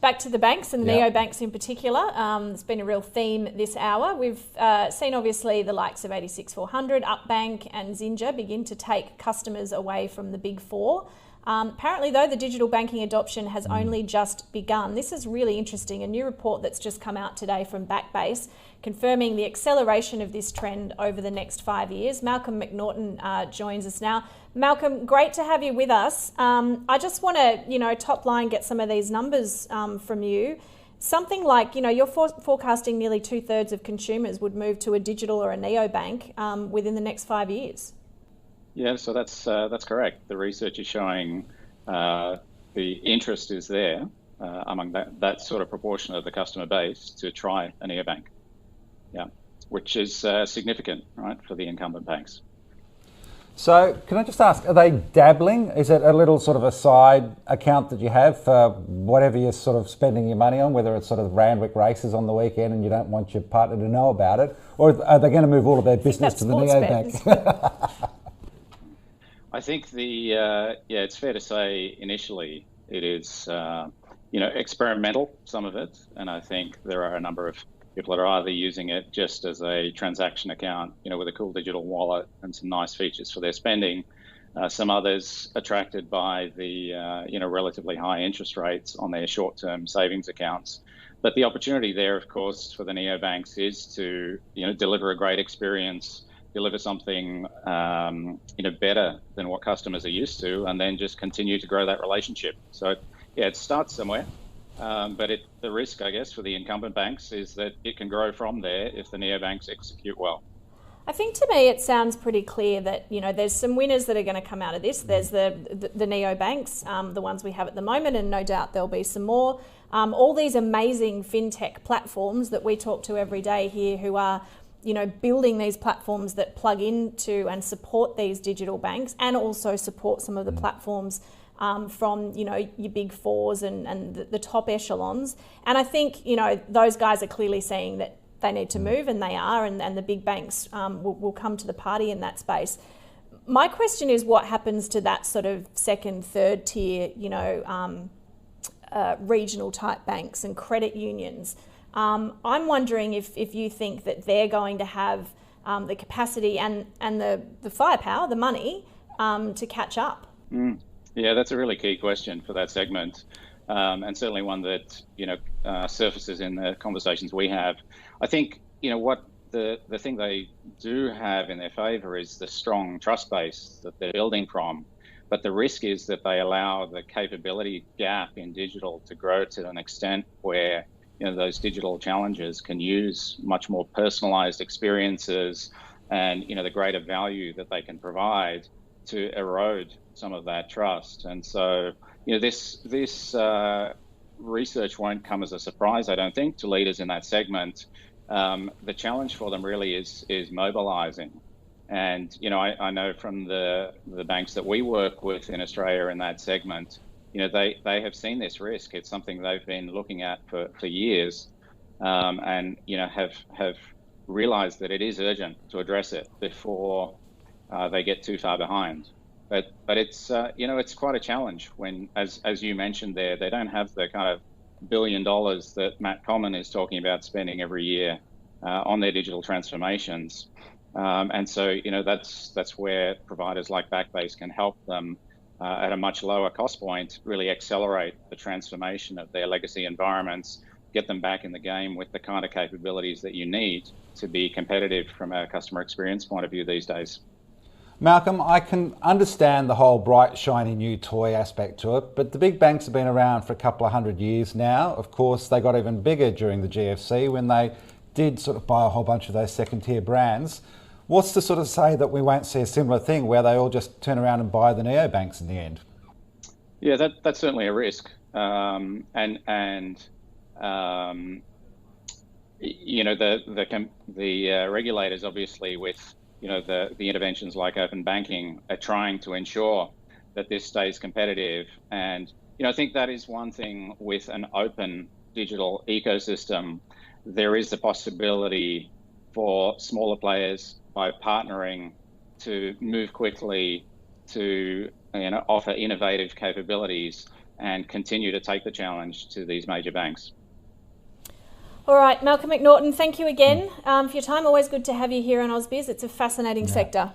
Back to the banks and the Yep. neobanks in particular. It's been a real theme this hour. We've seen obviously the likes of 86400, Upbank and Zinja begin to take customers away from the big four. Apparently though, the digital banking adoption has only just begun. This is really interesting. A new report that's just come out today from Backbase confirming the acceleration of this trend over the next 5 years. Malcolm Macnaughtan joins us now. Malcolm, great to have you with us. I just want to, top line, get some of these numbers from you. Something like, you're forecasting nearly 2/3 of consumers would move to a digital or a neobank within the next 5 years. Yeah, so that's correct. The research is showing the interest is there among that sort of proportion of the customer base to try a neobank. Yeah, which is significant, right, for the incumbent banks. So can I just ask, are they dabbling? Is it a little sort of a side account that you have for whatever you're sort of spending your money on, whether it's sort of Randwick races on the weekend and you don't want your partner to know about it? Or are they going to move all of their business to the neobank? I think it's fair to say initially it is, experimental, some of it. And I think there are a number of people that are either using it just as a transaction account, with a cool digital wallet and some nice features for their spending. Some others attracted by the, relatively high interest rates on their short-term savings accounts. But the opportunity there, of course, for the neobanks is to, deliver a great experience, deliver something, better than what customers are used to, and then just continue to grow that relationship. So, it starts somewhere. But the risk, I guess, for the incumbent banks is that it can grow from there if the neobanks execute well. I think to me it sounds pretty clear that, there's some winners that are going to come out of this. There's the neobanks, the ones we have at the moment, and no doubt there'll be some more. All these amazing fintech platforms that we talk to every day here who are, building these platforms that plug into and support these digital banks and also support some of the platforms from, your big fours and the top echelons. And I think, those guys are clearly seeing that they need to move, and they are, and the big banks will come to the party in that space. My question is what happens to that sort of second, third tier, regional type banks and credit unions? I'm wondering if you think that they're going to have the capacity and the firepower, the money, to catch up. Yeah, that's a really key question for that segment, and certainly one that surfaces in the conversations we have. I think what the thing they do have in their favour is the strong trust base that they're building from, but the risk is that they allow the capability gap in digital to grow to an extent where those digital challenges can use much more personalised experiences and the greater value that they can provide to erode some of that trust. And so, this research won't come as a surprise, I don't think, to leaders in that segment. The challenge for them really is mobilizing. And, I know from the banks that we work with in Australia in that segment, they have seen this risk. It's something they've been looking at for years, and, have realized that it is urgent to address it before they get too far behind. But it's it's quite a challenge when, as you mentioned there, they don't have the kind of $1 billion that Matt Common is talking about spending every year on their digital transformations, and so that's where providers like Backbase can help them at a much lower cost point, really accelerate the transformation of their legacy environments, get them back in the game with the kind of capabilities that you need to be competitive from a customer experience point of view these days. Malcolm, I can understand the whole bright, shiny new toy aspect to it, but the big banks have been around for a couple of 100 years now. Of course, they got even bigger during the GFC when they did sort of buy a whole bunch of those second-tier brands. What's to sort of say that we won't see a similar thing where they all just turn around and buy the neobanks in the end? Yeah, that's certainly a risk, and the regulators obviously with the interventions like open banking are trying to ensure that this stays competitive. And, I think that is one thing with an open digital ecosystem. There is the possibility for smaller players, by partnering, to move quickly to offer innovative capabilities and continue to take the challenge to these major banks. All right, Malcolm Macnaughtan, thank you again for your time. Always good to have you here on AusBiz. It's a fascinating sector.